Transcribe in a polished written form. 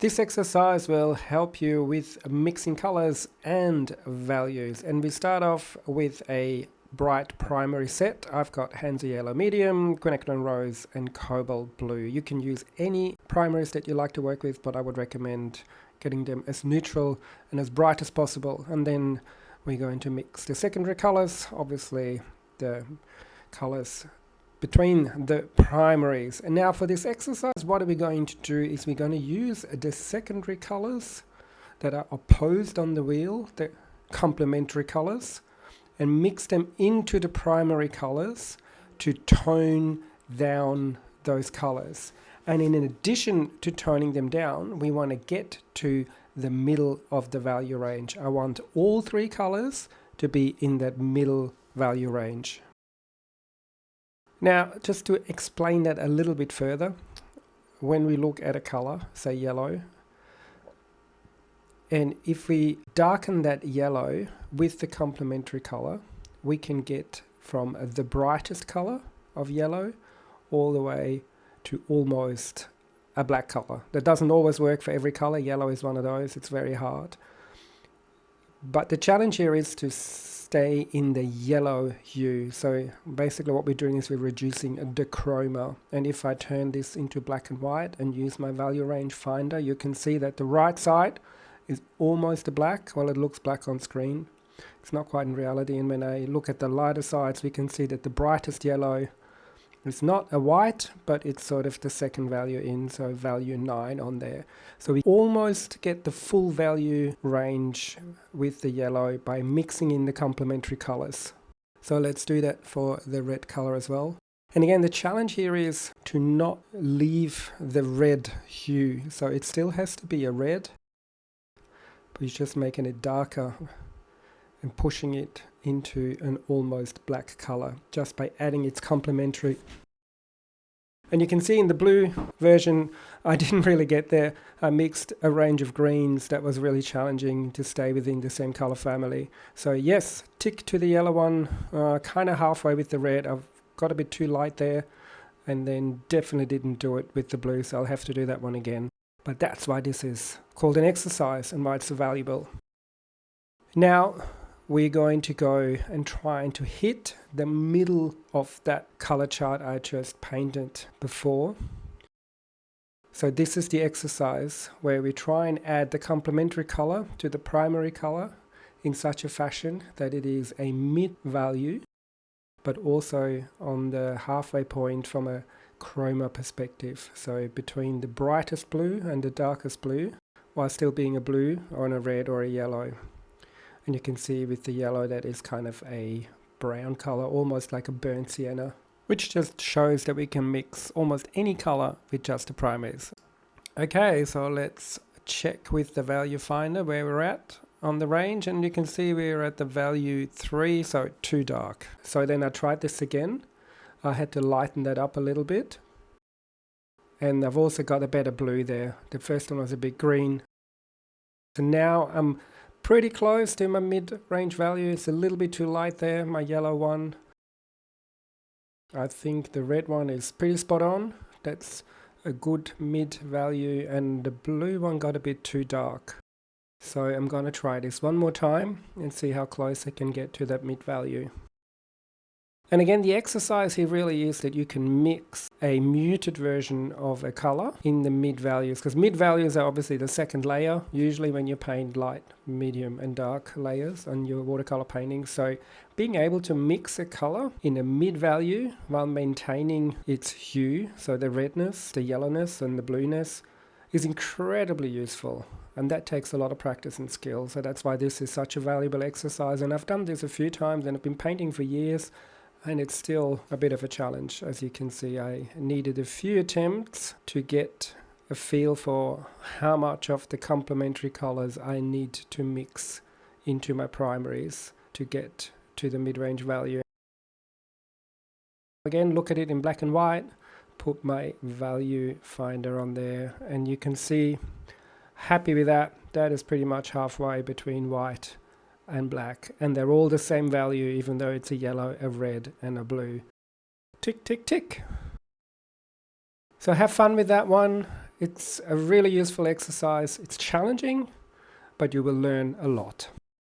This exercise will help you with mixing colors and values, and we start off with a bright primary set. I've got Hansa Yellow Medium, Quinacridone Rose and Cobalt Blue. You can use any primaries that you like to work with, but I would recommend getting them as neutral and as bright as possible. And then we're going to mix the secondary colors, obviously the colors between the primaries. And now for this exercise, what are we going to do is we're going to use the secondary colors that are opposed on the wheel, the complementary colors, and mix them into the primary colors to tone down those colors. And in addition to toning them down, we want to get to the middle of the value range. I want all three colors to be in that middle value range. Now, just to explain that a little bit further, when we look at a color, say yellow, and if we darken that yellow with the complementary color, we can get from the brightest color of yellow all the way to almost a black color. That doesn't always work for every color. Yellow is one of those. It's very hard. But the challenge here is to stay in the yellow hue. So basically what we're doing is we're reducing the chroma. And if I turn this into black and white and use my value range finder, you can see that the right side is almost a black. Well, it looks black on screen. It's not quite in reality. And when I look at the lighter sides, we can see that the brightest yellow is not a white, but it's sort of the second value in, so value 9 on there. So we almost get the full value range with the yellow by mixing in the complementary colors. So let's do that for the red color as well. And again, the challenge here is to not leave the red hue. So it still has to be a red, but you're just making it darker and pushing it into an almost black color just by adding its complementary. And you can see in the blue version, I didn't really get there. I mixed a range of greens that was really challenging to stay within the same color family. So yes, tick to the yellow one, kind of halfway with the red. I've got a bit too light there, and then definitely didn't do it with the blue, so I'll have to do that one again. But that's why this is called an exercise and why it's so valuable. Now, we're going to go and try to hit the middle of that color chart I just painted before. So this is the exercise where we try and add the complementary color to the primary color in such a fashion that it is a mid value, but also on the halfway point from a chroma perspective. So between the brightest blue and the darkest blue, while still being a blue or a red or a yellow. And you can see with the yellow that is kind of a brown color, almost like a burnt sienna, which just shows that we can mix almost any color with just the primaries. Okay, so let's check with the value finder where we're at on the range, and you can see we're at the value 3, so too dark. So then I tried this again. I had to lighten that up a little bit. And I've also got a better blue there. The first one was a bit green. So now I'm pretty close to my mid-range value. It's a little bit too light there, my yellow one. I think the red one is pretty spot on. That's a good mid value, and the blue one got a bit too dark. So I'm going to try this one more time and see how close I can get to that mid value. And again, the exercise here really is that you can mix a muted version of a color in the mid values, because mid values are obviously the second layer, usually when you paint light, medium and dark layers on your watercolor painting. So being able to mix a color in a mid value while maintaining its hue, so the redness, the yellowness and the blueness, is incredibly useful. And that takes a lot of practice and skill. So that's why this is such a valuable exercise. And I've done this a few times and I've been painting for years. And it's still a bit of a challenge. As you can see, I needed a few attempts to get a feel for how much of the complementary colors I need to mix into my primaries to get to the mid-range value. Again, look at it in black and white, put my value finder on there, and you can see, happy with that. That is pretty much halfway between white and black, and they're all the same value, even though it's a yellow, a red and a blue. Tick, tick, tick. So have fun with that one. It's a really useful exercise. It's challenging, but you will learn a lot.